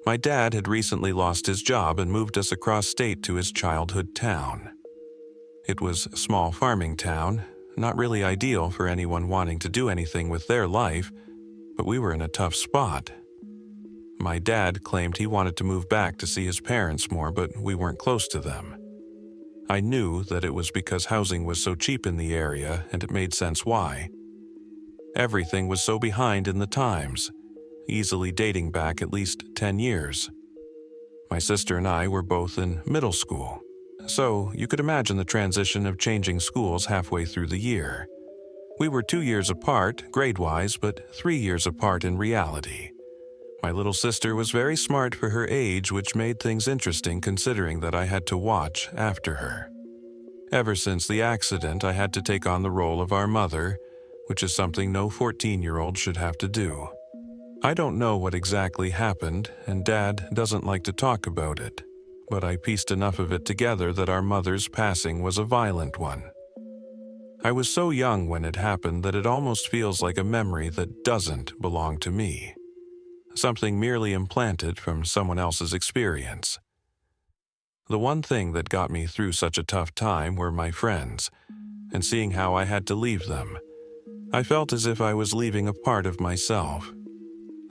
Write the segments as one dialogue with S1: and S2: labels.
S1: My dad had recently lost his job and moved us across state to his childhood town. It was a small farming town, not really ideal for anyone wanting to do anything with their life, but we were in a tough spot. My dad claimed he wanted to move back to see his parents more, but we weren't close to them. I knew that it was because housing was so cheap in the area, and it made sense why. Everything was so behind in the times, easily dating back at least 10 years. My sister and I were both in middle school, so you could imagine the transition of changing schools halfway through the year. We were 2 years apart, grade-wise, but 3 years apart in reality. My little sister was very smart for her age, which made things interesting considering that I had to watch after her. Ever since the accident, I had to take on the role of our mother, which is something no 14-year-old should have to do. I don't know what exactly happened, and Dad doesn't like to talk about it, but I pieced enough of it together that our mother's passing was a violent one. I was so young when it happened that it almost feels like a memory that doesn't belong to me. Something merely implanted from someone else's experience. The one thing that got me through such a tough time were my friends, and seeing how I had to leave them. I felt as if I was leaving a part of myself,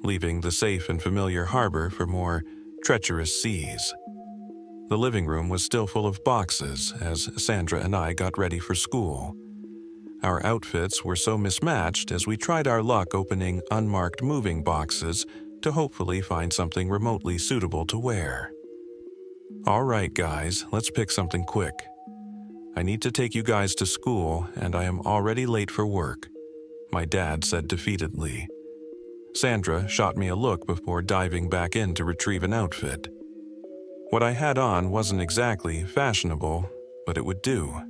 S1: leaving the safe and familiar harbor for more treacherous seas. The living room was still full of boxes as Sandra and I got ready for school. Our outfits were so mismatched as we tried our luck opening unmarked moving boxes to hopefully find something remotely suitable to wear. All right, guys, let's pick something quick. I need to take you guys to school, and I am already late for work, my dad said defeatedly. Sandra shot me a look before diving back in to retrieve an outfit. What I had on wasn't exactly fashionable, but it would do.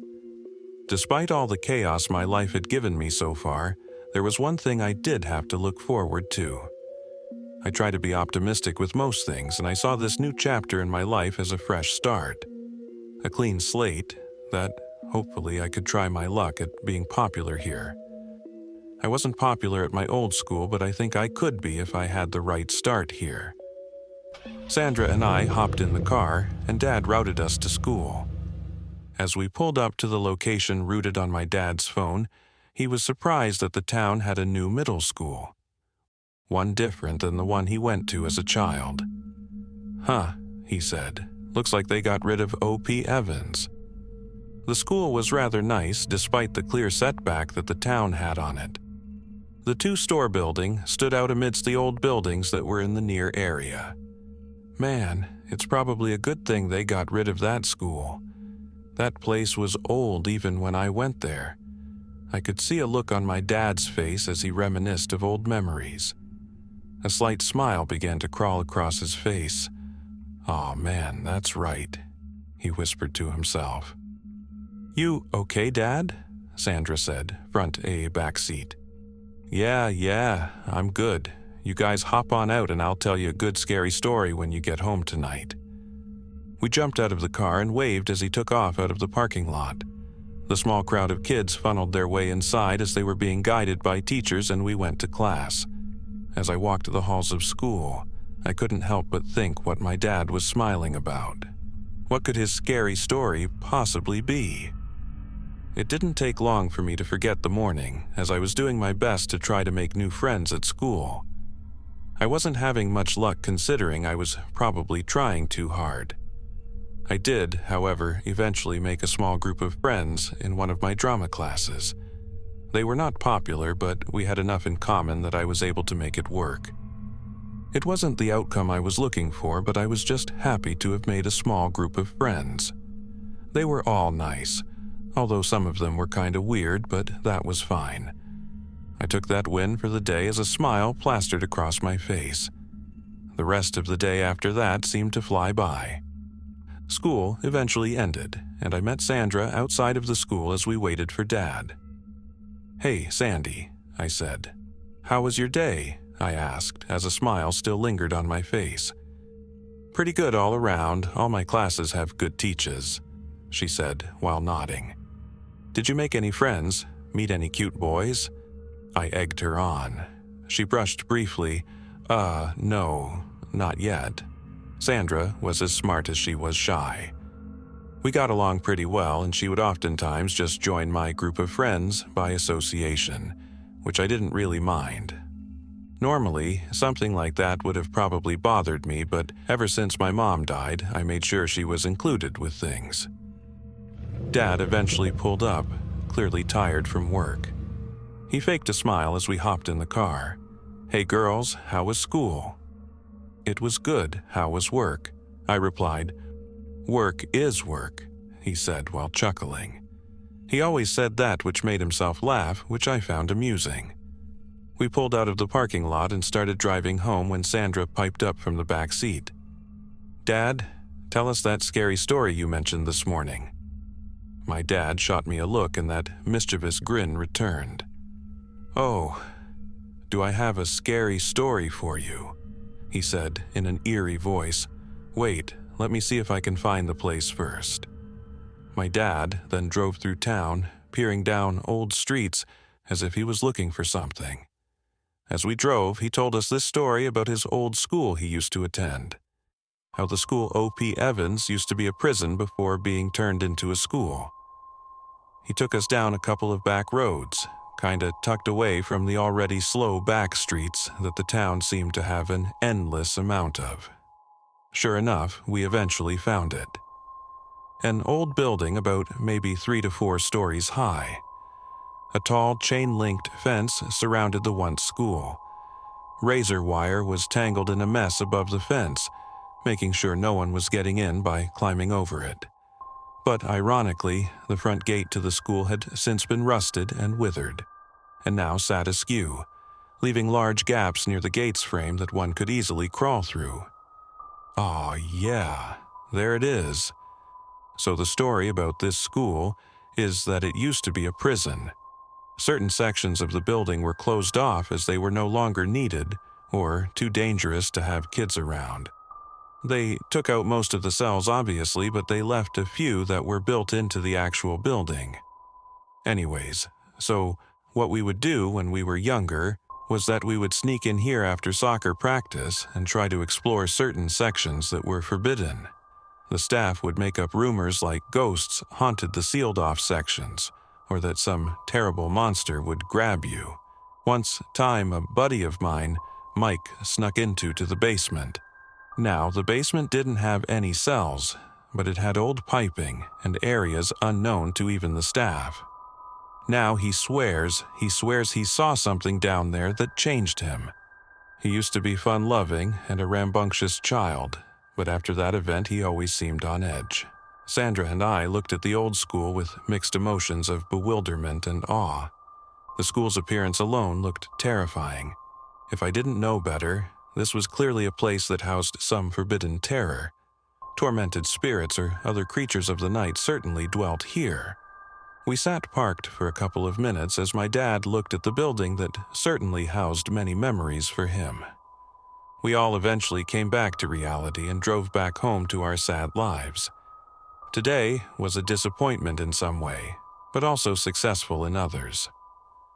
S1: Despite all the chaos my life had given me so far, there was one thing I did have to look forward to. I try to be optimistic with most things, and I saw this new chapter in my life as a fresh start. A clean slate that, hopefully, I could try my luck at being popular here. I wasn't popular at my old school, but I think I could be if I had the right start here. Sandra and I hopped in the car, and Dad routed us to school. As we pulled up to the location routed on my dad's phone, he was surprised that the town had a new middle school. One different than the one he went to as a child. Huh, he said. Looks like they got rid of O.P. Evans. The school was rather nice despite the clear setback that the town had on it. The two-store building stood out amidst the old buildings that were in the near area. Man, it's probably a good thing they got rid of that school. That place was old even when I went there. I could see a look on my dad's face as he reminisced of old memories. A slight smile began to crawl across his face. "Aw, man, that's right," he whispered to himself. "You okay, Dad?" Sandra said, front A, back seat. Yeah, I'm good. You guys hop on out and I'll tell you a good scary story when you get home tonight." We jumped out of the car and waved as he took off out of the parking lot. The small crowd of kids funneled their way inside as they were being guided by teachers, and we went to class. As I walked the halls of school, I couldn't help but think what my dad was smiling about. What could his scary story possibly be? It didn't take long for me to forget the morning, as I was doing my best to try to make new friends at school. I wasn't having much luck considering I was probably trying too hard. I did, however, eventually make a small group of friends in one of my drama classes. They were not popular, but we had enough in common that I was able to make it work. It wasn't the outcome I was looking for, but I was just happy to have made a small group of friends. They were all nice, although some of them were kinda weird, but that was fine. I took that win for the day as a smile plastered across my face. The rest of the day after that seemed to fly by. School eventually ended, and I met Sandra outside of the school as we waited for Dad. "Hey, Sandy," I said. "How was your day?" I asked, as a smile still lingered on my face. "Pretty good all around. All my classes have good teachers," she said while nodding. "Did you make any friends? Meet any cute boys?" I egged her on. She brushed briefly, No, not yet," Sandra was as smart as she was shy. We got along pretty well, and she would oftentimes just join my group of friends by association, which I didn't really mind. Normally, something like that would have probably bothered me, but ever since my mom died, I made sure she was included with things. Dad eventually pulled up, clearly tired from work. He faked a smile as we hopped in the car. "Hey girls, how was school?" "It was good. How was work?" I replied. "Work is work," he said while chuckling. He always said that, which made himself laugh, which I found amusing. We pulled out of the parking lot and started driving home when Sandra piped up from the back seat. "Dad, tell us that scary story you mentioned this morning." My dad shot me a look, and that mischievous grin returned. "Oh, do I have a scary story for you?" he said in an eerie voice. "Wait, let me see if I can find the place first." My dad then drove through town, peering down old streets as if he was looking for something. As we drove, he told us this story about his old school he used to attend. How the school O.P. Evans used to be a prison before being turned into a school. He took us down a couple of back roads, kinda tucked away from the already slow back streets that the town seemed to have an endless amount of. Sure enough, we eventually found it. An old building about maybe 3 to 4 stories high. A tall chain-linked fence surrounded the once school. Razor wire was tangled in a mess above the fence, making sure no one was getting in by climbing over it. But ironically, the front gate to the school had since been rusted and withered, and now sat askew, leaving large gaps near the gate's frame that one could easily crawl through. Aw, yeah, there it is. So the story about this school is that it used to be a prison. Certain sections of the building were closed off as they were no longer needed or too dangerous to have kids around. They took out most of the cells, obviously, but they left a few that were built into the actual building. Anyways, so what we would do when we were younger was that we would sneak in here after soccer practice and try to explore certain sections that were forbidden. The staff would make up rumors like ghosts haunted the sealed-off sections, or that some terrible monster would grab you. Once time, a buddy of mine, Mike, snuck into the basement. Now, the basement didn't have any cells, but it had old piping and areas unknown to even the staff. Now he swears he saw something down there that changed him. He used to be fun-loving and a rambunctious child, but after that event he always seemed on edge. Sandra and I looked at the old school with mixed emotions of bewilderment and awe. The school's appearance alone looked terrifying. If I didn't know better, this was clearly a place that housed some forbidden terror. Tormented spirits or other creatures of the night certainly dwelt here. We sat parked for a couple of minutes as my dad looked at the building that certainly housed many memories for him. We all eventually came back to reality and drove back home to our sad lives. Today was a disappointment in some way, but also successful in others.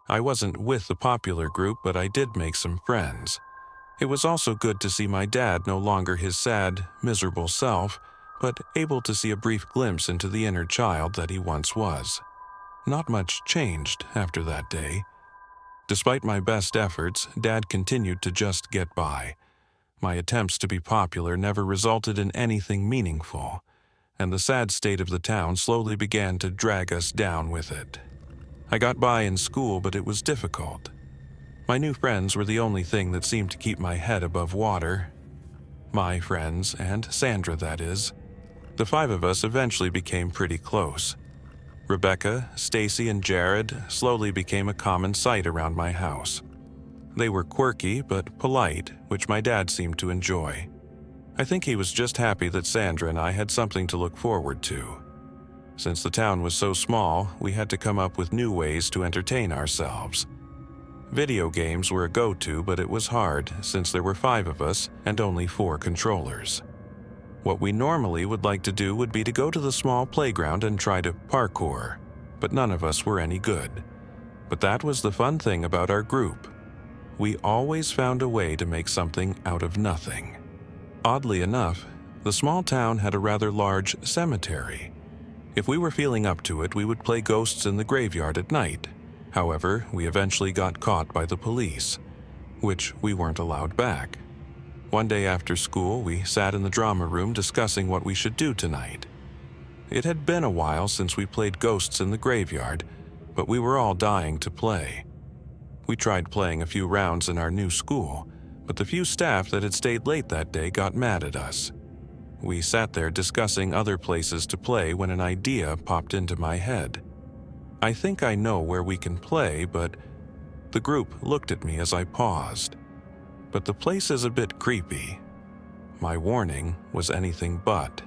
S1: I wasn't with the popular group, but I did make some friends. It was also good to see my dad no longer his sad, miserable self, but able to see a brief glimpse into the inner child that he once was. Not much changed after that day. Despite my best efforts, Dad continued to just get by. My attempts to be popular never resulted in anything meaningful, and the sad state of the town slowly began to drag us down with it. I got by in school, but it was difficult. My new friends were the only thing that seemed to keep my head above water. My friends, and Sandra, that is. The 5 of us eventually became pretty close. Rebecca, Stacy, and Jared slowly became a common sight around my house. They were quirky but polite, which my dad seemed to enjoy. I think he was just happy that Sandra and I had something to look forward to. Since the town was so small, we had to come up with new ways to entertain ourselves. Video games were a go-to, but it was hard since there were 5 of us and only 4 controllers. What we normally would like to do would be to go to the small playground and try to parkour, but none of us were any good. But that was the fun thing about our group. We always found a way to make something out of nothing. Oddly enough, The small town had a rather large cemetery. If we were feeling up to it, we would play ghosts in the graveyard at night. However, we eventually got caught by the police, which we weren't allowed back. One day after school, we sat in the drama room discussing what we should do tonight. It had been a while since we played ghosts in the graveyard, but we were all dying to play. We tried playing a few rounds in our new school, but the few staff that had stayed late that day got mad at us. We sat there discussing other places to play when an idea popped into my head. I think I know where we can play, but the group looked at me as I paused. But the place is a bit creepy. My warning was anything but.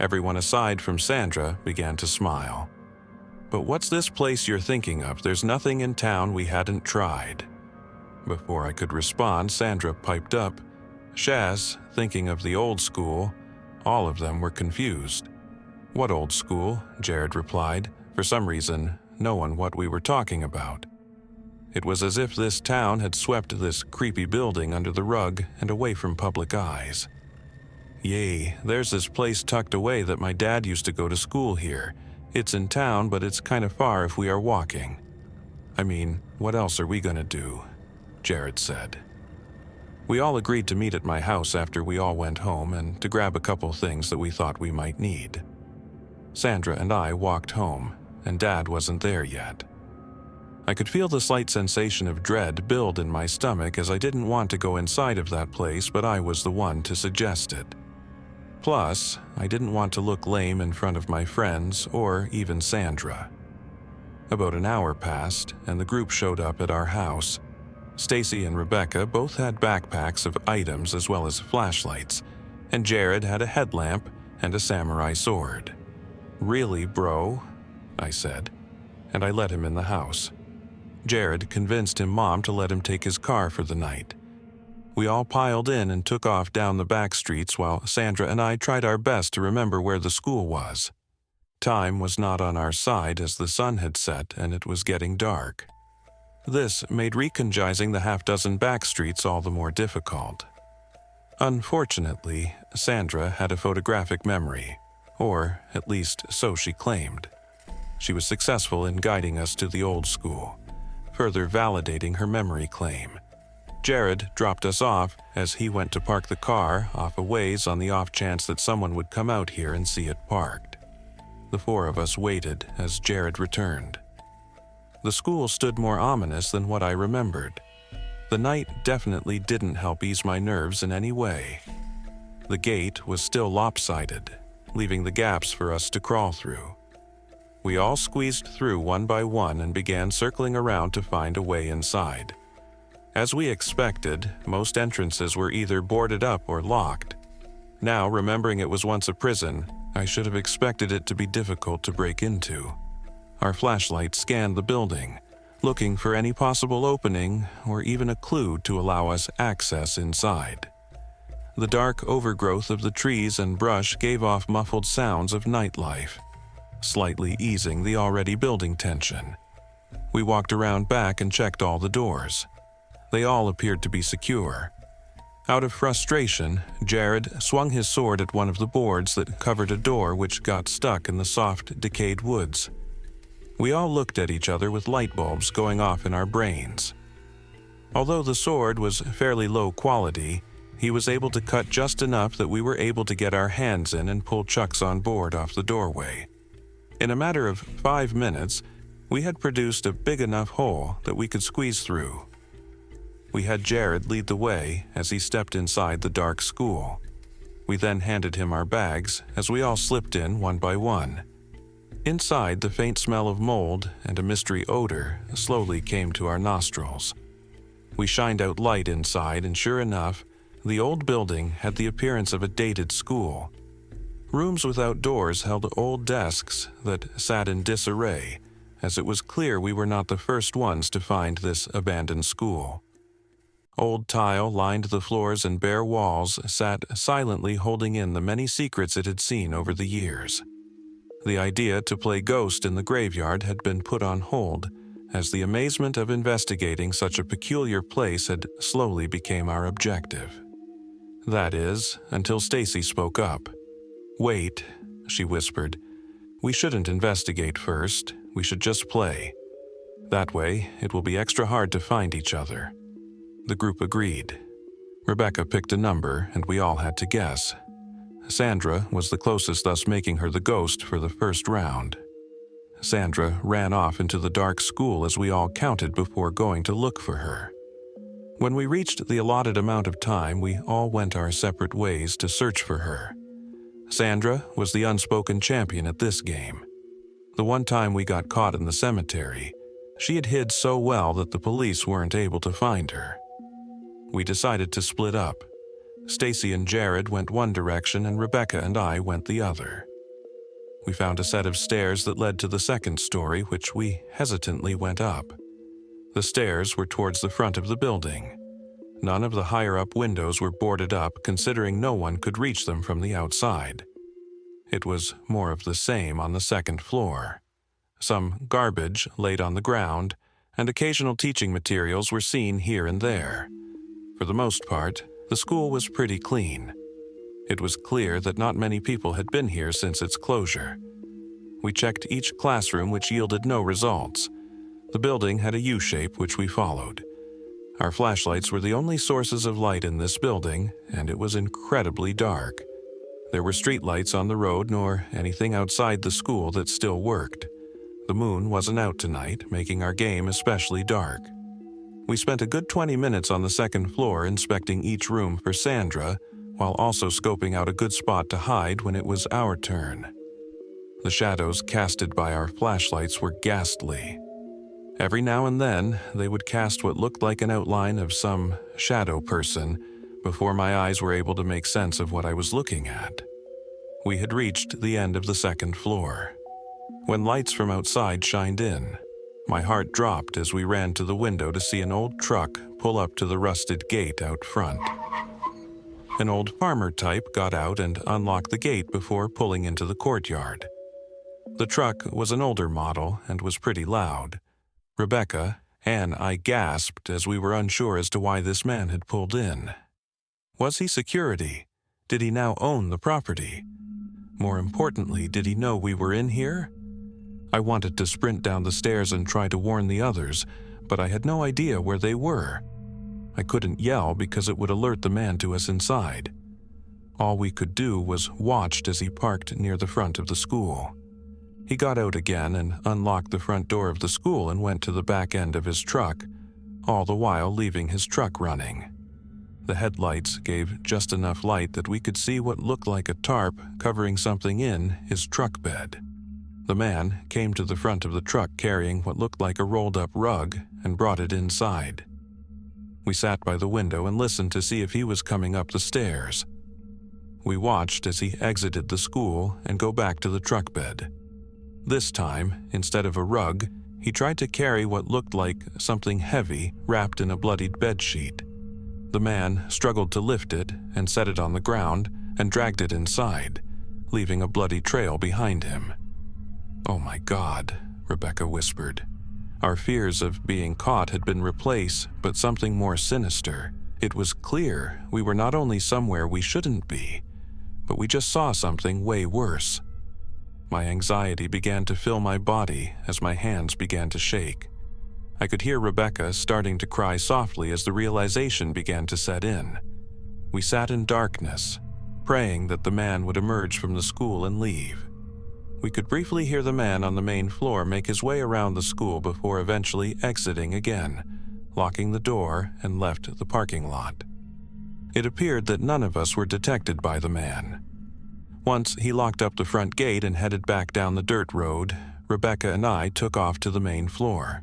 S1: Everyone aside from Sandra began to smile. But what's this place you're thinking of? There's nothing in town we hadn't tried. Before I could respond, Sandra piped up. Shaz, thinking of the old school. All of them were confused. What old school? Jared replied. For some reason, no one what we were talking about. It was as if this town had swept this creepy building under the rug and away from public eyes. Yay, there's this place tucked away that my dad used to go to school here. It's in town, but it's kind of far if we are walking. I mean, what else are we gonna do? Jared said. We all agreed to meet at my house after we all went home and to grab a couple things that we thought we might need. Sandra and I walked home, and Dad wasn't there yet. I could feel the slight sensation of dread build in my stomach as I didn't want to go inside of that place, but I was the one to suggest it. Plus, I didn't want to look lame in front of my friends or even Sandra. About an hour passed, and the group showed up at our house. Stacy and Rebecca both had backpacks of items as well as flashlights, and Jared had a headlamp and a samurai sword. Really, bro? I said, and I let him in the house. Jared convinced his mom to let him take his car for the night. We all piled in and took off down the back streets while Sandra and I tried our best to remember where the school was. Time was not on our side as the sun had set and it was getting dark. This made recongising the half-dozen back streets all the more difficult. Unfortunately, Sandra had a photographic memory, or at least so she claimed. She was successful in guiding us to the old school, further validating her memory claim. Jared dropped us off as he went to park the car off a ways on the off chance that someone would come out here and see it parked. The four of us waited as Jared returned. The school stood more ominous than what I remembered. The night definitely didn't help ease my nerves in any way. The gate was still lopsided, leaving the gaps for us to crawl through. We all squeezed through one by one and began circling around to find a way inside. As we expected, most entrances were either boarded up or locked. Now, remembering it was once a prison, I should have expected it to be difficult to break into. Our flashlights scanned the building, looking for any possible opening or even a clue to allow us access inside. The dark overgrowth of the trees and brush gave off muffled sounds of nightlife, slightly easing the already building tension. We walked around back and checked all the doors. They all appeared to be secure. Out of frustration, Jared swung his sword at one of the boards that covered a door which got stuck in the soft, decayed woods. We all looked at each other with light bulbs going off in our brains. Although the sword was fairly low quality, he was able to cut just enough that we were able to get our hands in and pull Chuck's on board off the doorway. In a matter of 5 minutes, we had produced a big enough hole that we could squeeze through. We had Jared lead the way as he stepped inside the dark school. We then handed him our bags as we all slipped in one by one. Inside, the faint smell of mold and a mystery odor slowly came to our nostrils. We shined out light inside, and sure enough, the old building had the appearance of a dated school. Rooms without doors held old desks that sat in disarray, as it was clear we were not the first ones to find this abandoned school. Old tile lined the floors and bare walls sat silently holding in the many secrets it had seen over the years. The idea to play ghost in the graveyard had been put on hold, as the amazement of investigating such a peculiar place had slowly become our objective. That is, until Stacy spoke up. "Wait," she whispered. "We shouldn't investigate first. We should just play. That way, it will be extra hard to find each other." The group agreed. Rebecca picked a number, and we all had to guess. Sandra was the closest, thus making her the ghost for the first round. Sandra ran off into the dark school as we all counted before going to look for her. When we reached the allotted amount of time, we all went our separate ways to search for her. Sandra was the unspoken champion at this game. The one time we got caught in the cemetery, she had hid so well that the police weren't able to find her. We decided to split up. Stacy and Jared went one direction and Rebecca and I went the other. We found a set of stairs that led to the second story, which we hesitantly went up. The stairs were towards the front of the building. None of the higher-up windows were boarded up, considering no one could reach them from the outside. It was more of the same on the second floor. Some garbage laid on the ground, and occasional teaching materials were seen here and there. For the most part, the school was pretty clean. It was clear that not many people had been here since its closure. We checked each classroom, which yielded no results. The building had a U-shape, which we followed. Our flashlights were the only sources of light in this building, and it was incredibly dark. There were streetlights on the road, nor anything outside the school that still worked. The moon wasn't out tonight, making our game especially dark. We spent a good 20 minutes on the second floor inspecting each room for Sandra, while also scoping out a good spot to hide when it was our turn. The shadows casted by our flashlights were ghastly. Every now and then, they would cast what looked like an outline of some shadow person before my eyes were able to make sense of what I was looking at. We had reached the end of the second floor. When lights from outside shined in, my heart dropped as we ran to the window to see an old truck pull up to the rusted gate out front. An old farmer type got out and unlocked the gate before pulling into the courtyard. The truck was an older model and was pretty loud. Rebecca and I gasped as we were unsure as to why this man had pulled in. Was he security? Did he now own the property? More importantly, did he know we were in here? I wanted to sprint down the stairs and try to warn the others, but I had no idea where they were. I couldn't yell because it would alert the man to us inside. All we could do was watch as he parked near the front of the school. He got out again and unlocked the front door of the school and went to the back end of his truck, all the while leaving his truck running. The headlights gave just enough light that we could see what looked like a tarp covering something in his truck bed. The man came to the front of the truck carrying what looked like a rolled-up rug and brought it inside. We sat by the window and listened to see if he was coming up the stairs. We watched as he exited the school and go back to the truck bed. This time, instead of a rug, he tried to carry what looked like something heavy wrapped in a bloodied bedsheet. The man struggled to lift it and set it on the ground and dragged it inside, leaving a bloody trail behind him. "Oh my God," Rebecca whispered. Our fears of being caught had been replaced, but something more sinister. It was clear we were not only somewhere we shouldn't be, but we just saw something way worse. My anxiety began to fill my body as my hands began to shake. I could hear Rebecca starting to cry softly as the realization began to set in. We sat in darkness, praying that the man would emerge from the school and leave. We could briefly hear the man on the main floor make his way around the school before eventually exiting again, locking the door and left the parking lot. It appeared that none of us were detected by the man. Once he locked up the front gate and headed back down the dirt road, Rebecca and I took off to the main floor.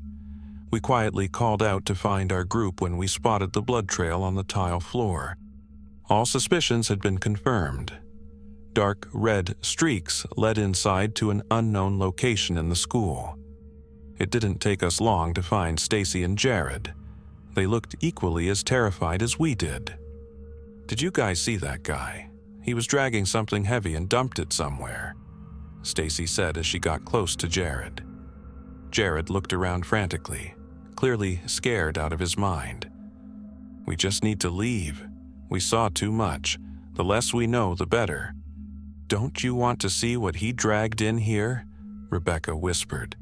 S1: We quietly called out to find our group when we spotted the blood trail on the tile floor. All suspicions had been confirmed. Dark red streaks led inside to an unknown location in the school. It didn't take us long to find Stacy and Jared. They looked equally as terrified as we did. "Did you guys see that guy? He was dragging something heavy and dumped it somewhere," Stacy said as she got close to Jared. Jared looked around frantically, clearly scared out of his mind. "We just need to leave," We saw too much. The less we know, the better. Don't you want to see what he dragged in here? Rebecca whispered.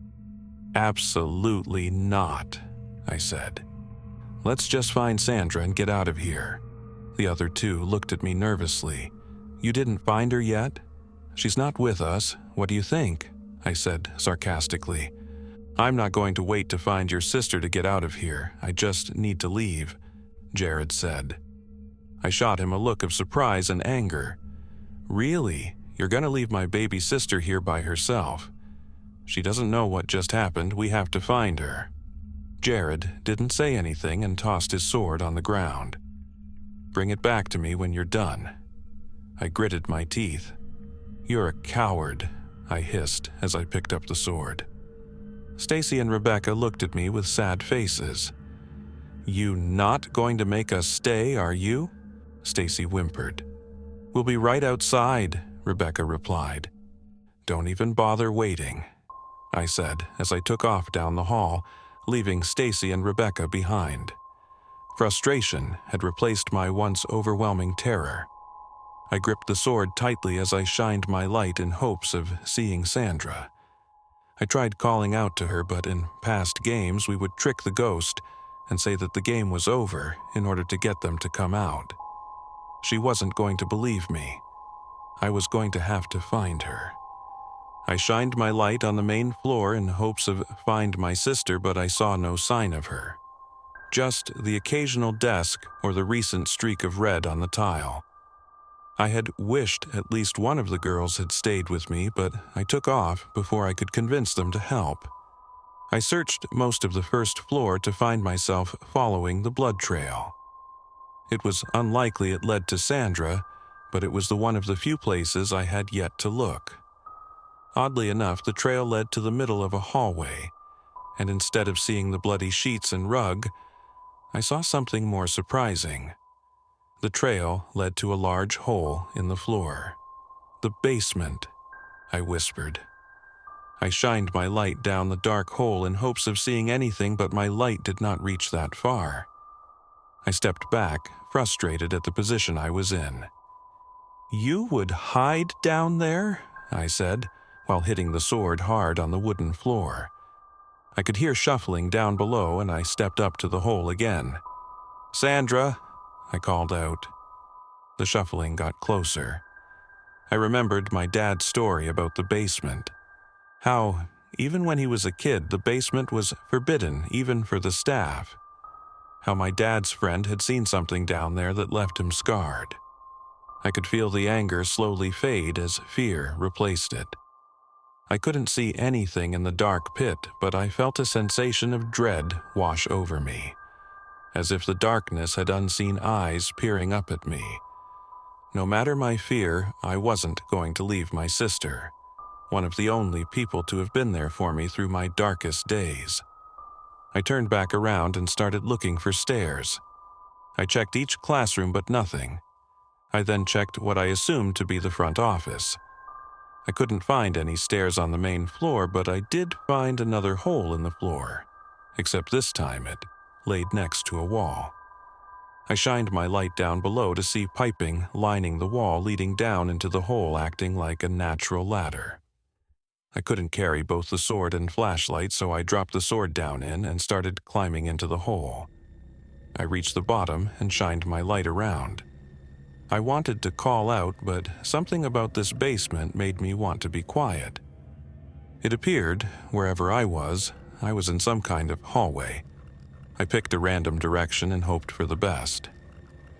S1: Absolutely not, I said. Let's just find Sandra and get out of here. The other two looked at me nervously. You didn't find her yet? She's not with us. What do you think? I said sarcastically. I'm not going to wait to find your sister to get out of here. I just need to leave, Jared said. I shot him a look of surprise and anger. Really? You're going to leave my baby sister here by herself? She doesn't know what just happened. We have to find her. Jared didn't say anything and tossed his sword on the ground. Bring it back to me when you're done. I gritted my teeth. You're a coward, I hissed as I picked up the sword. Stacy and Rebecca looked at me with sad faces. You not going to make us stay, are you? Stacy whimpered. We'll be right outside, Rebecca replied. Don't even bother waiting, I said as I took off down the hall, leaving Stacy and Rebecca behind. Frustration had replaced my once overwhelming terror. I gripped the sword tightly as I shined my light in hopes of seeing Sandra. I tried calling out to her, but in past games we would trick the ghost and say that the game was over in order to get them to come out. She wasn't going to believe me. I was going to have to find her. I shined my light on the main floor in hopes of find my sister, but I saw no sign of her. Just the occasional desk or the recent streak of red on the tile. I had wished at least one of the girls had stayed with me, but I took off before I could convince them to help. I searched most of the first floor to find myself following the blood trail. It was unlikely it led to Sandra, but it was the one of the few places I had yet to look. Oddly enough, the trail led to the middle of a hallway, and instead of seeing the bloody sheets and rug, I saw something more surprising. The trail led to a large hole in the floor. The basement, I whispered. I shined my light down the dark hole in hopes of seeing anything, but my light did not reach that far. I stepped back, frustrated at the position I was in. You would hide down there? I said, while hitting the sword hard on the wooden floor. I could hear shuffling down below, and I stepped up to the hole again. Sandra, I called out. The shuffling got closer. I remembered my dad's story about the basement. How, even when he was a kid, the basement was forbidden even for the staff. How my dad's friend had seen something down there that left him scarred. I could feel the anger slowly fade as fear replaced it. I couldn't see anything in the dark pit, but I felt a sensation of dread wash over me, as if the darkness had unseen eyes peering up at me. No matter my fear, I wasn't going to leave my sister, one of the only people to have been there for me through my darkest days. I turned back around and started looking for stairs. I checked each classroom, but nothing. I then checked what I assumed to be the front office. I couldn't find any stairs on the main floor, but I did find another hole in the floor, except this time it laid next to a wall. I shined my light down below to see piping lining the wall leading down into the hole, acting like a natural ladder. I couldn't carry both the sword and flashlight, so I dropped the sword down in and started climbing into the hole. I reached the bottom and shined my light around. I wanted to call out, but something about this basement made me want to be quiet. It appeared, wherever I was in some kind of hallway. I picked a random direction and hoped for the best.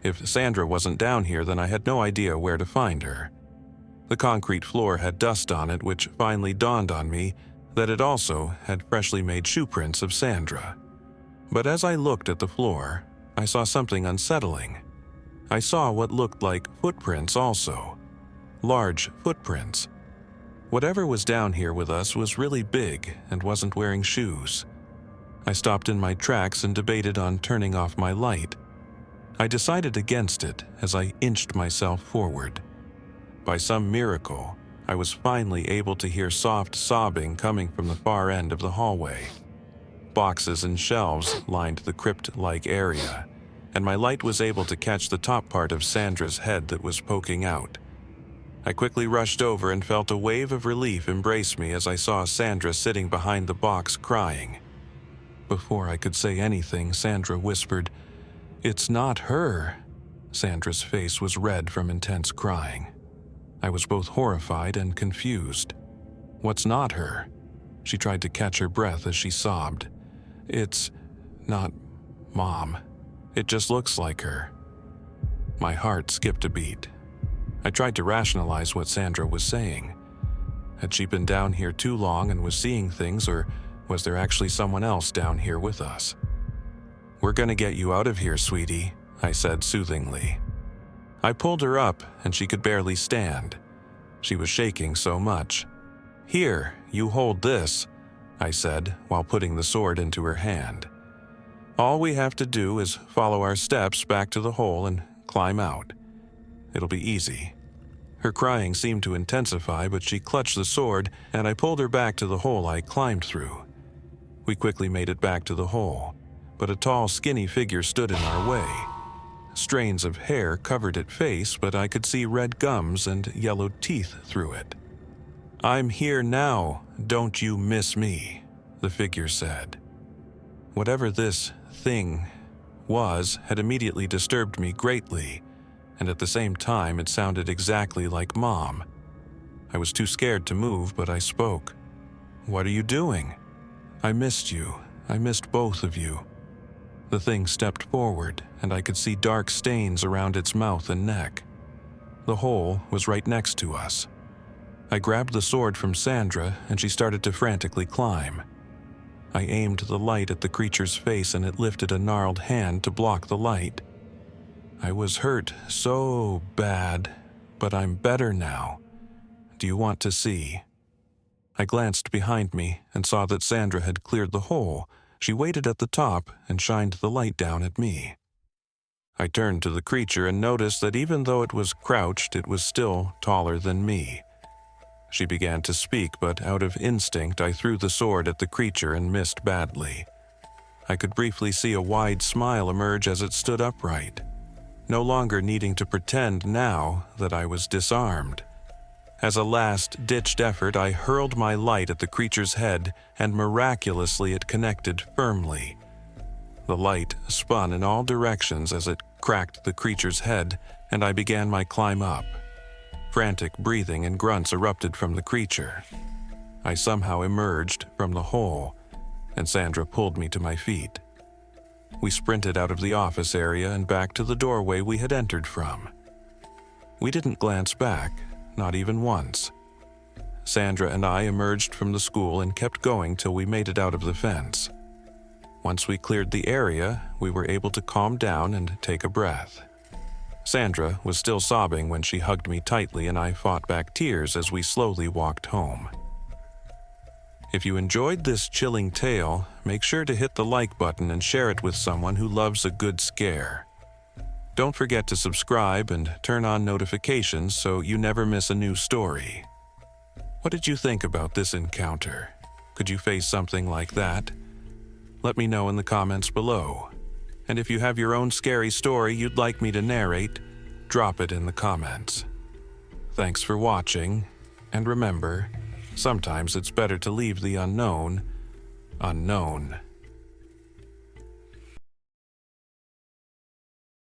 S1: If Sandra wasn't down here, then I had no idea where to find her. The concrete floor had dust on it, which finally dawned on me that it also had freshly made shoe prints of Sandra. But as I looked at the floor, I saw something unsettling. I saw what looked like footprints also. Large footprints. Whatever was down here with us was really big and wasn't wearing shoes. I stopped in my tracks and debated on turning off my light. I decided against it as I inched myself forward. By some miracle, I was finally able to hear soft sobbing coming from the far end of the hallway. Boxes and shelves lined the crypt-like area, and my light was able to catch the top part of Sandra's head that was poking out. I quickly rushed over and felt a wave of relief embrace me as I saw Sandra sitting behind the box crying. Before I could say anything, Sandra whispered, "It's not her." Sandra's face was red from intense crying. I was both horrified and confused. "What's not her?" She tried to catch her breath as she sobbed. "It's not Mom. It just looks like her." My heart skipped a beat. I tried to rationalize what Sandra was saying. Had she been down here too long and was seeing things, or was there actually someone else down here with us? "We're gonna get you out of here, sweetie," I said soothingly. I pulled her up, and she could barely stand. She was shaking so much. "Here, you hold this," I said while putting the sword into her hand. "All we have to do is follow our steps back to the hole and climb out. It'll be easy." Her crying seemed to intensify, but she clutched the sword, and I pulled her back to the hole I climbed through. We quickly made it back to the hole, but a tall, skinny figure stood in our way. Strains of hair covered its face, but I could see red gums and yellow teeth through it. "I'm here now, don't you miss me," the figure said. Whatever this thing was had immediately disturbed me greatly, and at the same time it sounded exactly like Mom. I was too scared to move, but I spoke. "What are you doing?" "I missed you. I missed both of you." The thing stepped forward, and I could see dark stains around its mouth and neck. The hole was right next to us. I grabbed the sword from Sandra, and she started to frantically climb. I aimed the light at the creature's face, and it lifted a gnarled hand to block the light. I was hurt so bad, but I'm better now. Do you want to see? I glanced behind me and saw that Sandra had cleared the hole. She waited at the top and shined the light down at me. I turned to the creature and noticed that even though it was crouched, it was still taller than me. She began to speak, but out of instinct, I threw the sword at the creature and missed badly. I could briefly see a wide smile emerge as it stood upright, no longer needing to pretend now that I was disarmed. As a last-ditched effort, I hurled my light at the creature's head, and miraculously it connected firmly. The light spun in all directions as it cracked the creature's head, and I began my climb up. Frantic breathing and grunts erupted from the creature. I somehow emerged from the hole, and Sandra pulled me to my feet. We sprinted out of the office area and back to the doorway we had entered from. We didn't glance back, not even once. Sandra and I emerged from the school and kept going till we made it out of the fence. Once we cleared the area, we were able to calm down and take a breath. Sandra was still sobbing when she hugged me tightly, and I fought back tears as we slowly walked home. If you enjoyed this chilling tale, make sure to hit the like button and share it with someone who loves a good scare. Don't forget to subscribe and turn on notifications so you never miss a new story. What did you think about this encounter? Could you face something like that? Let me know in the comments below. And if you have your own scary story you'd like me to narrate, drop it in the comments. Thanks for watching, and remember, sometimes it's better to leave the unknown, unknown.